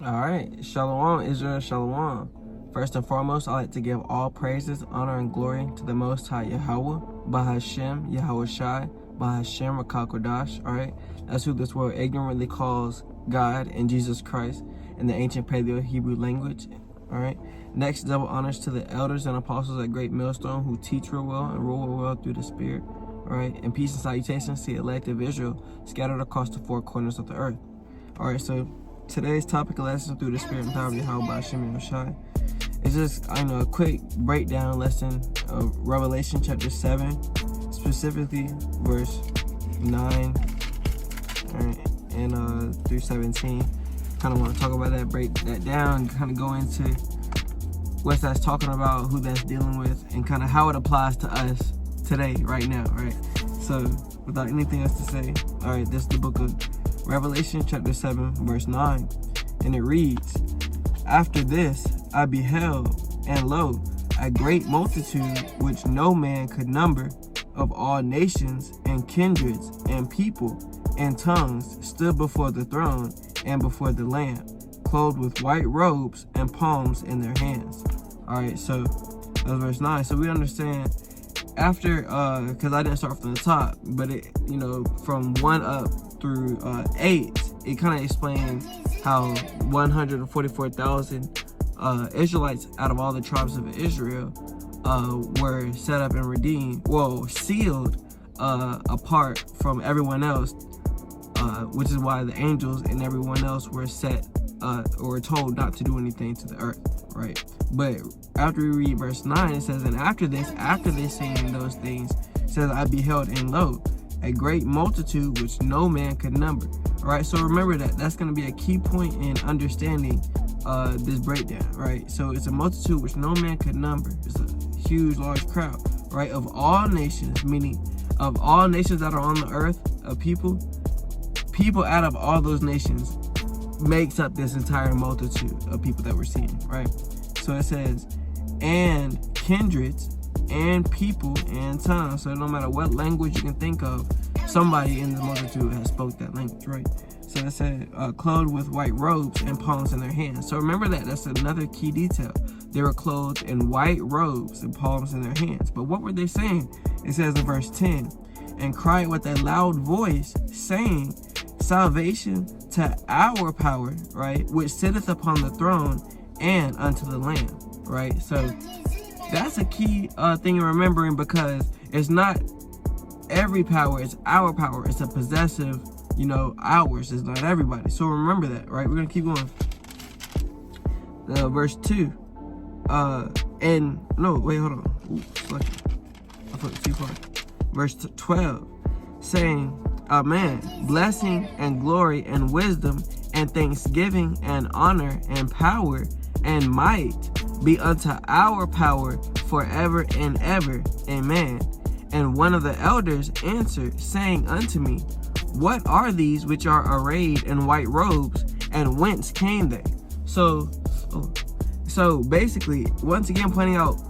All right, Shalawam, Israel, Shalawam. First and foremost, I like to give all praises, honor, and glory to the Most High Yahawah, Bahasham, Yahawashi, Bahasham, Rakakodash. All right, that's who this world ignorantly calls God and Jesus Christ in the ancient Paleo-Hebrew language. All right. Next, double honors to the elders and apostles at Great Millstone who teach real well and rule real well through the Spirit. All right, and peace and salutations to the elect of Israel scattered across the four corners of the earth. All right, so today's topic of lesson through the Spirit and power of Yahawah, Bahasham, Yahawashi. It's just, a quick breakdown lesson of Revelation chapter 7, specifically verse 9 and through 17. Kind of want to talk about that, break that down, kind of go into what that's talking about, who that's dealing with, and kind of how it applies to us today, right now, right? So, without anything else to say, all right, this is the book of Revelation chapter 7, verse 9, and it reads, "After this I beheld, and lo, a great multitude which no man could number, of all nations and kindreds and people and tongues, stood before the throne and before the Lamb, clothed with white robes and palms in their hands." All right, so that's verse 9. So we understand after, because I didn't start from the top, but it, from 1 up through 8, it kind of explains how 144,000 Israelites out of all the tribes of Israel were set up and redeemed, sealed apart from everyone else, which is why the angels and everyone else were set or told not to do anything to the earth, right? But after we read verse 9, it says, "And after this, after they saying those things, it says, I beheld, and lo, a great multitude which no man could number." All right, so remember that. That's going to be a key point in understanding this breakdown, right? So it's a multitude which no man could number. It's a huge, large crowd, right? Of all nations, meaning of all nations that are on the earth, of people out of all those nations makes up this entire multitude of people that we're seeing, right? So it says, and kindreds and people and tongues. So no matter what language you can think of, somebody in the multitude has spoke that language, right? So it said, clothed with white robes and palms in their hands. So remember that. That's another key detail. They were clothed in white robes and palms in their hands. But what were they saying? It says in verse 10, "And cried with a loud voice, saying, Salvation to our power, right, which sitteth upon the throne and unto the Lamb," right? So that's a key thing in remembering, because it's not every power, it's our power. It's a possessive, ours. It's not everybody. So remember that, right? We're going to keep going. Verse 2. Hold on. I put too far. Verse 12. Saying, "Amen. Blessing and glory and wisdom and thanksgiving and honor and power and might be unto our power forever and ever. Amen. And one of the elders answered, saying unto me, What are these which are arrayed in white robes, and whence came they?" So basically, once again pointing out,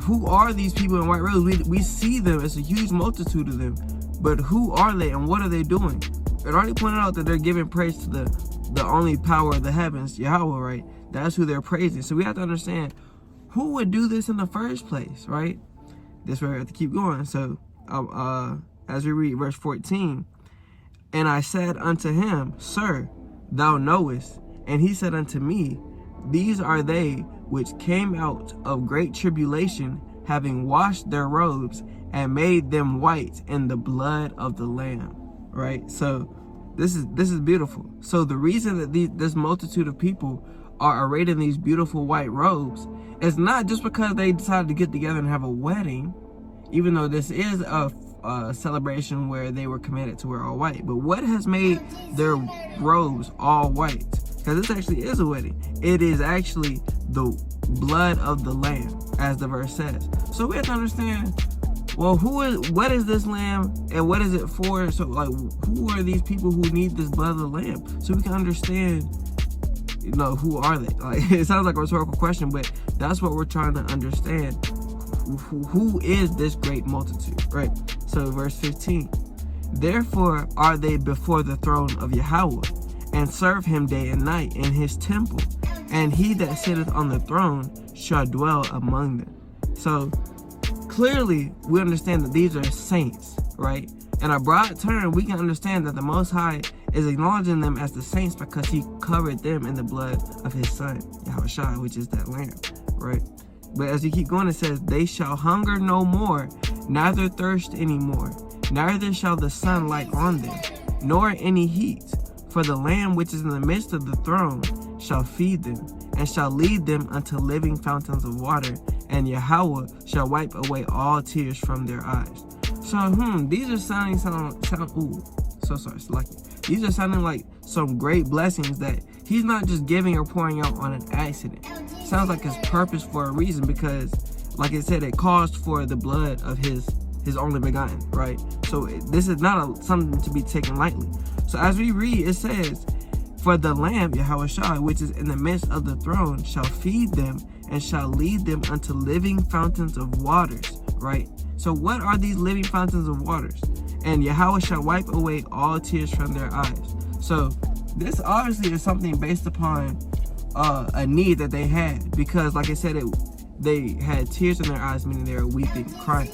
who are these people in white robes? We see them. It's a huge multitude of them. But who are they and what are they doing? It already pointed out that they're giving praise to the only power of the heavens, Yahawah, right? That's who they're praising. So we have to understand who would do this in the first place, right? This way we have to keep going. So as we read verse 14, "And I said unto him, Sir, thou knowest. And he said unto me, These are they which came out of great tribulation, having washed their robes and made them white in the blood of the Lamb," right? So this is beautiful. So the reason that this multitude of people are arrayed in these beautiful white robes is not just because they decided to get together and have a wedding, even though this is a celebration where they were commanded to wear all white. But what has made their robes all white? Because this actually is a wedding. It is actually the blood of the Lamb, as the verse says. So we have to understand, well, what is this lamb and what is it for? So who are these people who need this blood of the Lamb? So we can understand, who are they? It sounds like a rhetorical question, but that's what we're trying to understand. Who is this great multitude, right? So verse 15, "Therefore are they before the throne of Yahawah, and serve him day and night in his temple, and he that sitteth on the throne shall dwell among them. So clearly we understand that these are saints, right? In a broad term, we can understand that the Most High is acknowledging them as the saints because he covered them in the blood of his son, Yahawashi, which is that lamb, right? But as you keep going, it says, they shall hunger no more, neither thirst any more, neither shall the sun light on them, nor any heat. For the Lamb which is in the midst of the throne shall feed them, and shall lead them unto living fountains of water, and Yahawah shall wipe away all tears from their eyes. So, these are sounding These are sounding like some great blessings that he's not just giving or pouring out on an accident. Sounds like it's purpose for a reason, because, like it said, it caused for the blood of his only begotten, right? So this is not something to be taken lightly. So as we read, it says, for the Lamb, Yahawashi, which is in the midst of the throne, shall feed them and shall lead them unto living fountains of waters, right? So what are these living fountains of waters? And Yahawah shall wipe away all tears from their eyes. So this obviously is something based upon a need that they had, because like I said, they had tears in their eyes, meaning they were weeping, crying,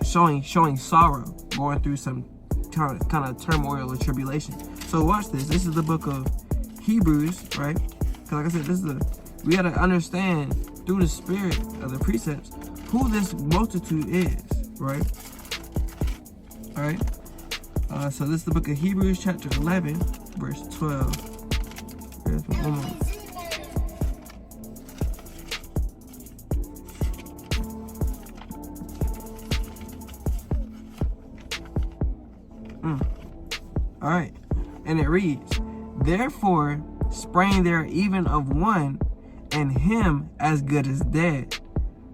showing sorrow, going through some kind of turmoil or tribulation. So watch this. This is the book of Hebrews, right? Because like I said, we got to understand through the spirit of the precepts who this multitude is, right? All right. So this is the book of Hebrews, chapter 11, verse 12. There's one moment. All right, and it reads, therefore sprang there even of one, and him as good as dead,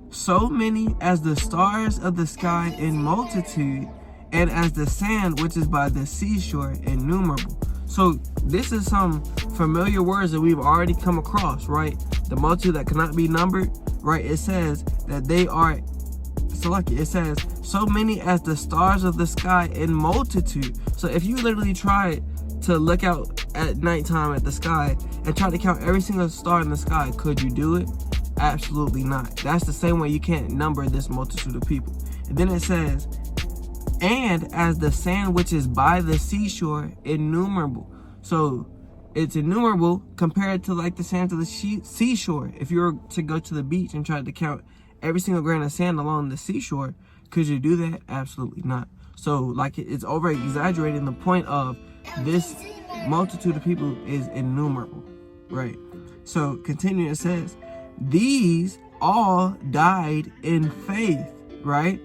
so many as the stars of the sky in multitude, and as the sand which is by the seashore innumerable. So this is some familiar words that we've already come across, right? The multitude that cannot be numbered, right? It says that they are selected. It says, so many as the stars of the sky in multitude. So if you literally try to look out at nighttime at the sky and try to count every single star in the sky, could you do it? Absolutely not. That's the same way you can't number this multitude of people. And then it says, and as the sand which is by the seashore innumerable. So it's innumerable compared to like the sands of the seashore. If you were to go to the beach and try to count every single grain of sand along the seashore, could you do that? Absolutely not. So like it's over exaggerating the point of this multitude of people is innumerable, right? So continuing, it says, these all died in faith, right?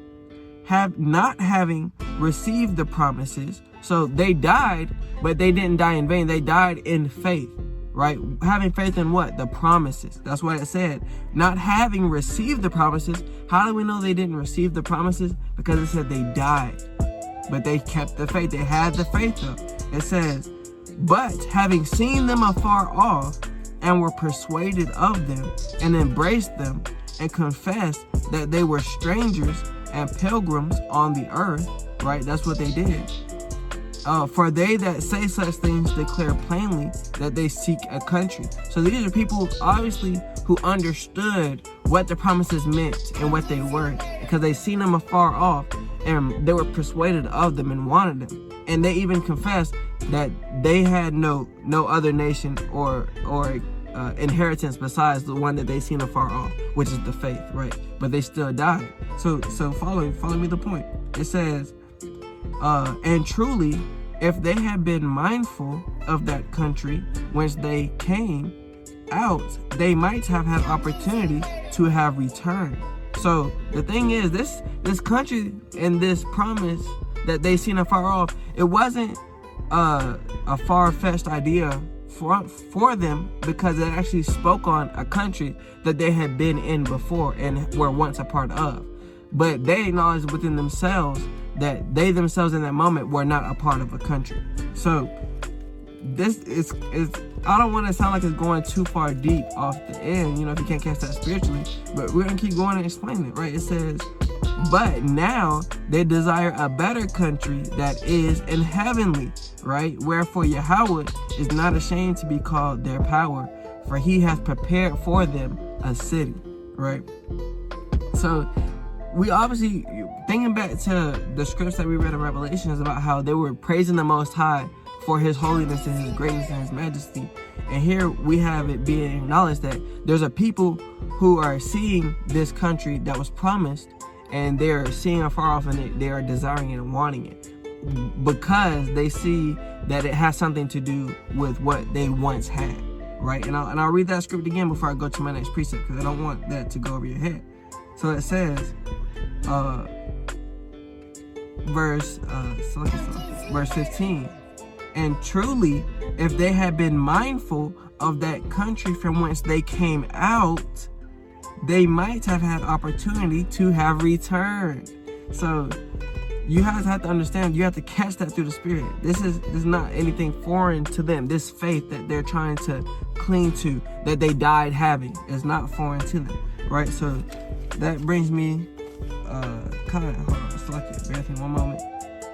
Not having received the promises. So they died, but they didn't die in vain. They died in faith, right? Having faith in what? The promises. That's what it said. Not having received the promises. How do we know they didn't receive the promises? Because it said they died, but they kept the faith. They had the faith though. It says, but having seen them afar off, and were persuaded of them, and embraced them, and confessed that they were strangers and pilgrims on the earth, right? That's what they did. For they that say such things declare plainly that they seek a country. So these are people, obviously, who understood what the promises meant and what they were, because they seen them afar off, and they were persuaded of them and wanted them. And they even confessed that they had no other nation or inheritance besides the one that they seen afar off, which is the faith, right? But they still died. So follow me the point. It says, and truly, if they had been mindful of that country whence they came out, they might have had opportunity to have returned. So the thing is, this country and this promise that they seen afar off, it wasn't a far-fetched idea for them, because it actually spoke on a country that they had been in before and were once a part of. But they acknowledged within themselves that they themselves in that moment were not a part of a country. So this is I don't want to sound like it's going too far deep off the end, if you can't catch that spiritually, but we're gonna keep going and explaining it, right? It says, But now they desire a better country that is in heavenly, right? Wherefore Yahawah is not ashamed to be called their power, for he has prepared for them a city, right? So we obviously, thinking back to the scripts that we read in Revelations about how they were praising the Most High for his holiness and his greatness and his majesty. And here we have it being acknowledged that there's a people who are seeing this country that was promised, and they're seeing afar off, and they are desiring it and wanting it because they see that it has something to do with what they once had, right? And I'll read that script again before I go to my next precept, because I don't want that to go over your head. So it says, verse 15, and truly, if they had been mindful of that country from whence they came out, they might have had opportunity to have returned. So you guys have to understand, you have to catch that through the Spirit. This is not anything foreign to them. This faith that they're trying to cling to, that they died having, is not foreign to them, right? So that brings me hold on, select it, bear with me one moment.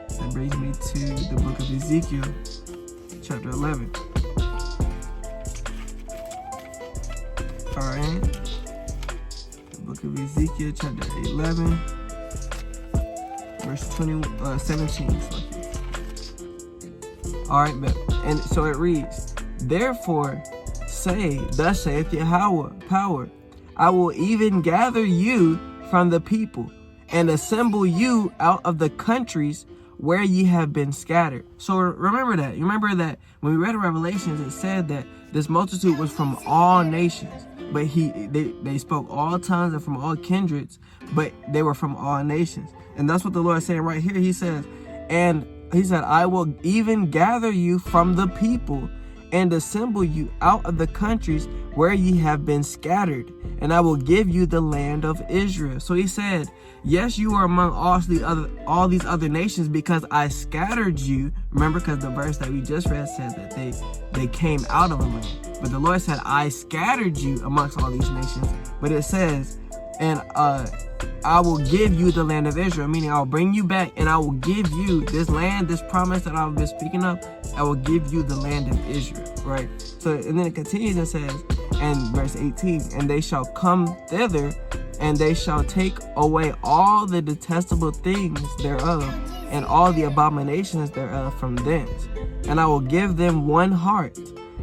That brings me to the book of Ezekiel, chapter 11. Alright. The book of Ezekiel, chapter 11, verse 17. Alright, and so it reads, therefore say, thus saith Yahawah, power, I will even gather you from the people, and assemble you out of the countries where ye have been scattered. So remember that. You remember that when we read in Revelations, it said that this multitude was from all nations, but they spoke all tongues and from all kindreds, but they were from all nations. And that's what the Lord is saying right here. He says, I will even gather you from the people and assemble you out of the countries where ye have been scattered, and I will give you the land of Israel. So he said, yes, you are among all these other nations because I scattered you. Remember, because the verse that we just read said that they came out of a land. But the Lord said, I scattered you amongst all these nations. But it says, and I will give you the land of Israel, meaning I will bring you back and I will give you this land, this promise that I've been speaking of. I will give you the land of Israel, right? So, and then it continues and says, and verse 18, and they shall come thither, and they shall take away all the detestable things thereof, and all the abominations thereof from thence. And I will give them one heart,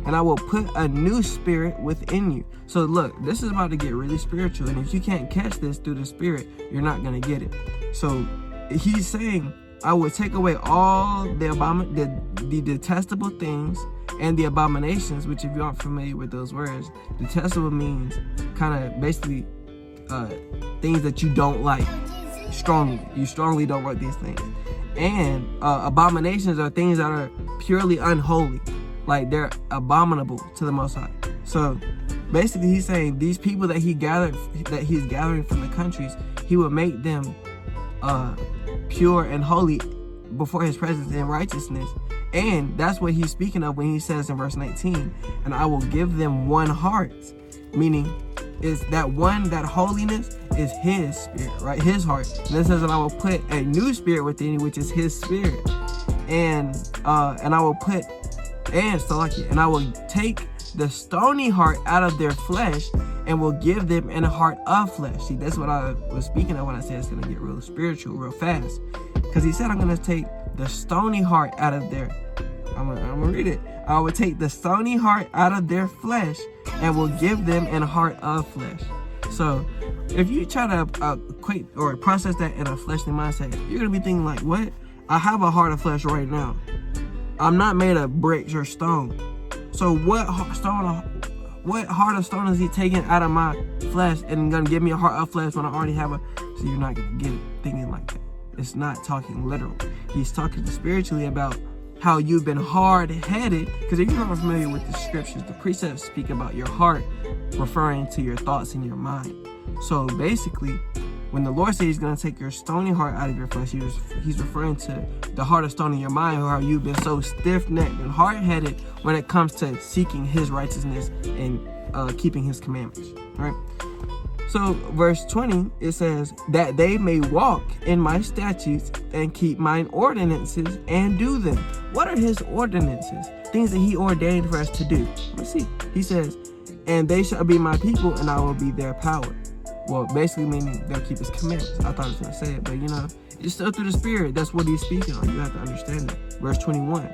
and I will put a new spirit within you. So look, this is about to get really spiritual, and if you can't catch this through the Spirit, you're not going to get it. So he's saying, I will take away all the detestable things and the abominations, which if you aren't familiar with those words, detestable means kind of basically things that you don't like strongly. You strongly don't like these things. And abominations are things that are purely unholy. Like they're abominable to the Most High. So basically he's saying these people that he's gathering from the countries, he will make them pure and holy before his presence in righteousness. And that's what he's speaking of when he says in verse 19, and I will give them one heart, meaning is that holiness is his spirit, right? His heart. And it says, and I will put a new spirit within you, which is his spirit. And I will take the stony heart out of their flesh and will give them a heart of flesh. See, that's what I was speaking of when I said it's going to get real spiritual real fast. Because he said, I'm going to take the stony heart out of their, I'm going to read it. I will take the stony heart out of their flesh and will give them a heart of flesh. So if you try to equate or process that in a fleshly mindset, you're going to be thinking like, what? I have a heart of flesh right now. I'm not made of bricks or stone. So what heart of stone is he taking out of my flesh and going to give me a heart of flesh when I already have a... So you're not going to get it thinking like that. It's not talking literal. He's talking spiritually about how you've been hard-headed. Because if you're not familiar with the scriptures, the precepts speak about your heart referring to your thoughts in your mind. So basically, when the Lord says he's going to take your stony heart out of your flesh, he's referring to the heart of stone in your mind, or how you've been so stiff-necked and hard-headed when it comes to seeking his righteousness and keeping his commandments. All right? So verse 20, it says, that they may walk in my statutes and keep mine ordinances and do them. What are his ordinances? Things that he ordained for us to do. Let's see. He says, and they shall be my people and I will be their power. Well, basically meaning they'll keep his commandments. I thought I was going to say it, but it's still through the Spirit. That's what he's speaking on. You have to understand that. Verse 21.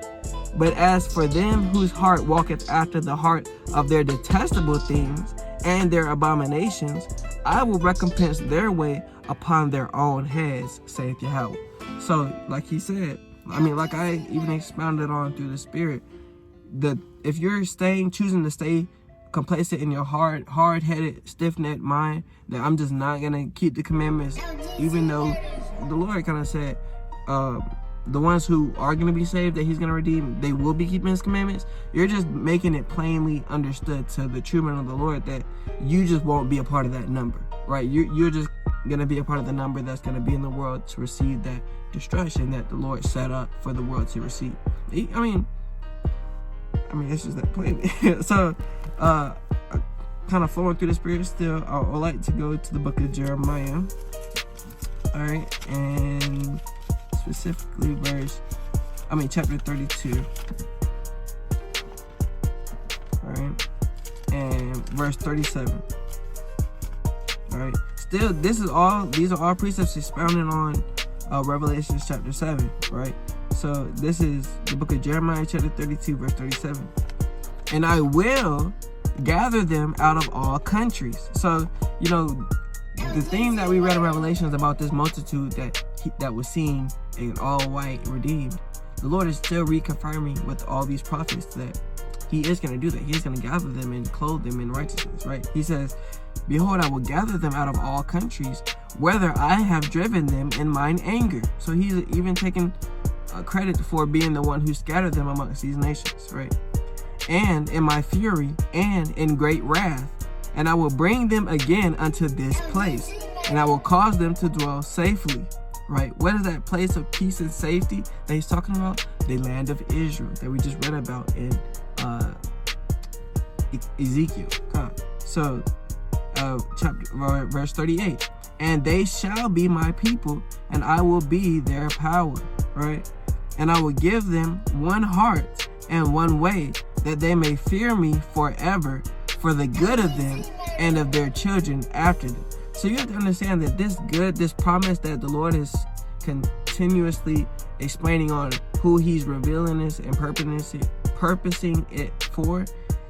But as for them whose heart walketh after the heart of their detestable things and their abominations, I will recompense their way upon their own heads, saith Yahawah. So, like he said, like I even expounded on through the Spirit, if you're choosing to stay complacent in your hard-headed, stiff-necked mind, that I'm just not gonna keep the commandments, even though the Lord kind of said the ones who are gonna be saved, that he's gonna redeem, they will be keeping his commandments. You're just making it plainly understood to the true men of the Lord that you just won't be a part of that number, right? You're just gonna be a part of the number that's gonna be in the world to receive that destruction that the Lord set up for the world to receive. It's just that plain. So kind of flowing through the Spirit still, I would like to go to the book of Jeremiah. All right, and specifically chapter 32. All right, and verse 37. All right, still, these are all precepts expounded on Revelation chapter 7, right? So this is the book of Jeremiah chapter 32, verse 37. And I will gather them out of all countries. So, the theme that we read in Revelation is about this multitude that was seen in all white redeemed. The Lord is still reconfirming with all these prophets that he is going to do that. He is going to gather them and clothe them in righteousness, right? He says, behold, I will gather them out of all countries, whether I have driven them in mine anger. So he's even taking credit for being the one who scattered them amongst these nations, right? And in my fury and in great wrath, and I will bring them again unto this place, and I will cause them to dwell safely, right? What is that place of peace and safety that he's talking about? The land of Israel that we just read about in Ezekiel. So verse 38, and they shall be my people and I will be their power, right? And I will give them one heart and one way, that they may fear me forever, for the good of them and of their children after them. So you have to understand that this promise that the Lord is continuously explaining on who he's revealing this and purposing it for,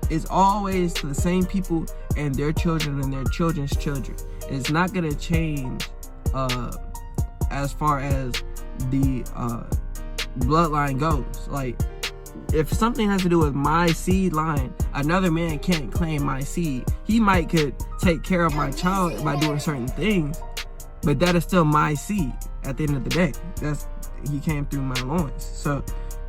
is always to the same people and their children and their children's children. It's not going to change as far as the bloodline goes. Like, if something has to do with my seed line, another man can't claim my seed. He could take care of my child by doing certain things, but that is still my seed at the end of the day. He came through my loins. So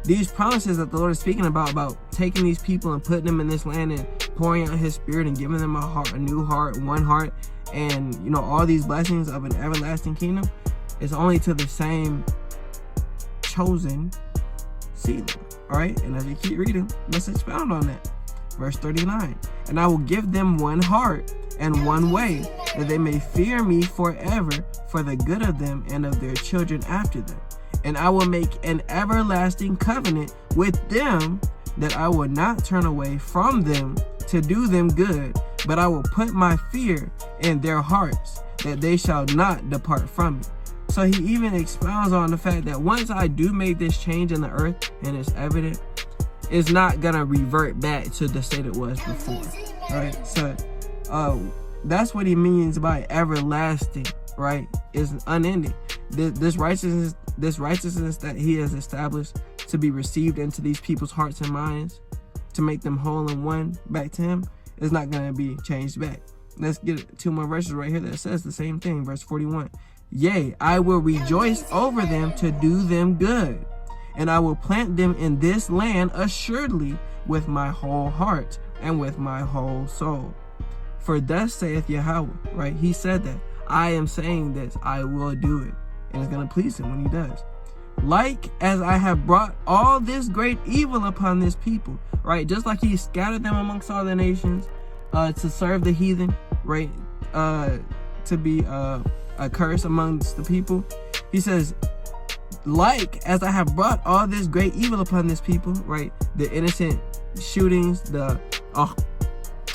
these promises that the Lord is speaking about taking these people and putting them in this land and pouring out his Spirit and giving them a new heart, one heart, and all these blessings of an everlasting kingdom, is only to the same chosen seed. All right, and as you keep reading, let's expound on that. Verse 39, and I will give them one heart and one way, that they may fear me forever, for the good of them and of their children after them. And I will make an everlasting covenant with them, that I will not turn away from them to do them good, but I will put my fear in their hearts, that they shall not depart from me. So he even expounds on the fact that once I do make this change in the earth, and it's evident, it's not gonna revert back to the state it was before. Right? So that's what he means by everlasting, right? Is unending. This righteousness that he has established to be received into these people's hearts and minds, to make them whole and one back to him, is not gonna be changed back. Let's get 2 more verses right here that says the same thing. Verse 41. Yea, I will rejoice over them to do them good, and I will plant them in this land assuredly with my whole heart and with my whole soul. For thus saith Yahawah, right? He said that. I am saying this, I will do it. And it's going to please him when he does. Like as I have brought all this great evil upon this people, right? Just like he scattered them amongst all the nations to serve the heathen, right? a curse amongst the people. He says, like as I have brought all this great evil upon this people, right? The innocent shootings, all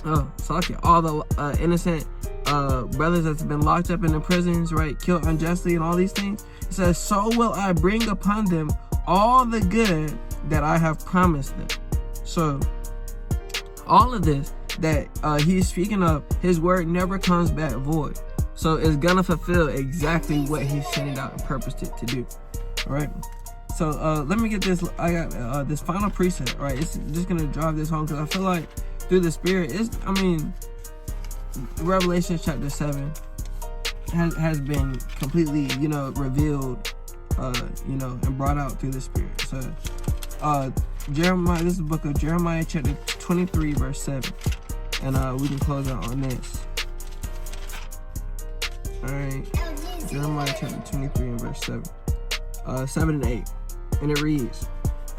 the innocent brothers that's been locked up in the prisons, right? Killed unjustly and all these things. He says, so will I bring upon them all the good that I have promised them. So all of this that he's speaking of, his word never comes back void. So it's gonna fulfill exactly what he sent it out and purposed it to do. All right. So let me get this. I got this final precept. Right. It's just gonna drive this home because I feel like through the Spirit, Revelation chapter 7 has been completely, revealed, and brought out through the Spirit. So Jeremiah. This is the book of Jeremiah chapter 23 verse 7, and we can close out on this. All right. Jeremiah chapter 23 and verse 7. 7 and 8, and it reads,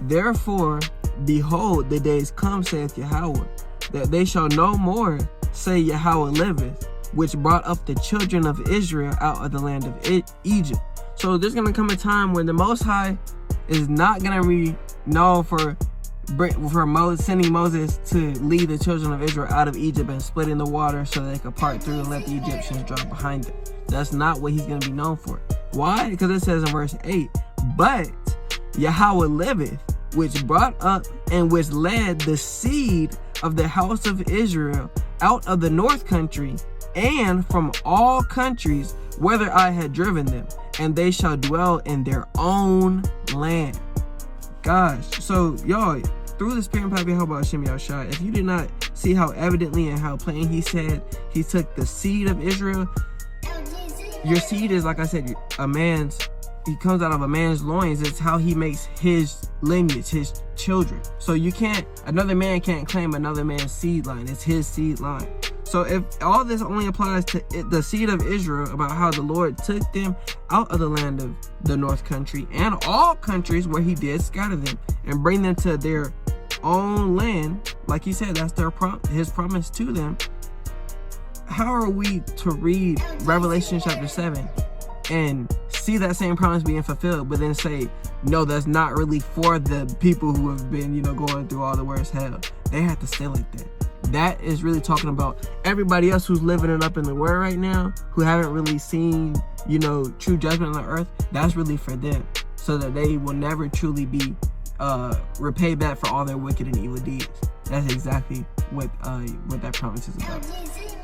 therefore, behold, the days come, saith Yahawah, that they shall no more say Yahawah liveth, which brought up the children of Israel out of the land of Egypt. So there's going to come a time when the Most High is not going to be known for sending Moses to lead the children of Israel out of Egypt and splitting the water so they could part through and let the Egyptians drop behind them. That's not what he's going to be known for. Why? Because it says in verse 8, but Yahawah liveth, which brought up and which led the seed of the house of Israel out of the north country and from all countries whither I had driven them, and they shall dwell in their own land. Gosh, so y'all, through the Spirit and power of Bahasham, if you did not see how evidently and how plain he said he took the seed of Israel, your seed is, like I said, he comes out of a man's loins. It's how he makes his lineage, his children. So another man can't claim another man's seed line. It's his seed line. So if all this only applies to the seed of Israel, about how the Lord took them out of the land of the north country and all countries where he did scatter them and bring them to their own land, like he said, that's his promise to them. How are we to read Revelation chapter 7 and see that same promise being fulfilled, but then say, no, that's not really for the people who have been, going through all the worst hell? They have to stay like that. That is really talking about everybody else who's living it up in the world right now, who haven't really seen, true judgment on the earth. That's really for them, so that they will never truly be repaid back for all their wicked and evil deeds. That's exactly what that promise is about.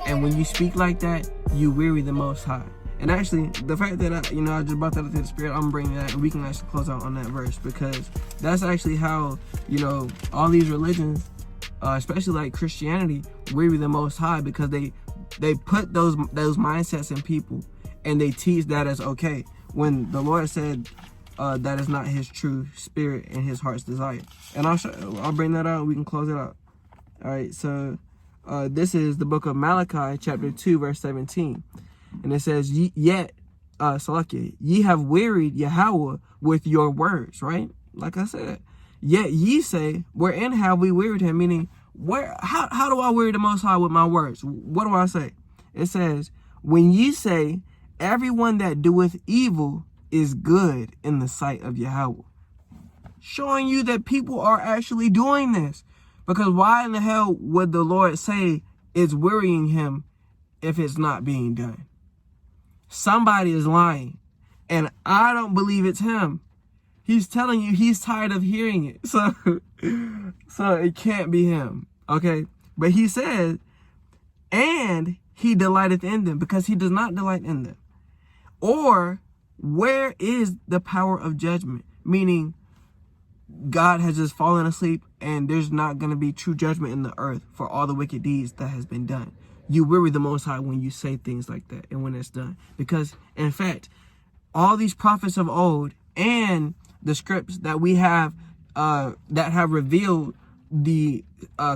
And when you speak like that, you weary the Most High. And actually, the fact that I just brought that up to the Spirit, I'm bringing that, and we can actually close out on that verse, because that's actually how, all these religions, especially like Christianity, weary the Most High, because they put those mindsets in people, and they teach that as okay, when the Lord said that is not his true spirit and his heart's desire. And I'll bring that out, and we can close it out. All right, so this is the book of Malachi, chapter 2, verse 17. And it says, ye have wearied Yahawah with your words, right? Like I said, yet ye say, wherein have we wearied him? Meaning, how do I weary the Most High with my words? What do I say? It says, when ye say, everyone that doeth evil is good in the sight of Yahawah. Showing you that people are actually doing this. Because why in the hell would the Lord say it's wearying him if it's not being done? Somebody is lying, and I don't believe it's him. He's telling you he's tired of hearing it. So it can't be him, okay? But he says, and he delighteth in them, because he does not delight in them. Or, where is the power of judgment? Meaning, God has just fallen asleep, and there's not going to be true judgment in the earth for all the wicked deeds that has been done. You weary the Most High when you say things like that and when it's done. Because, in fact, all these prophets of old and the scripts that we have that have revealed the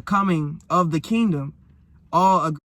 coming of the kingdom all agree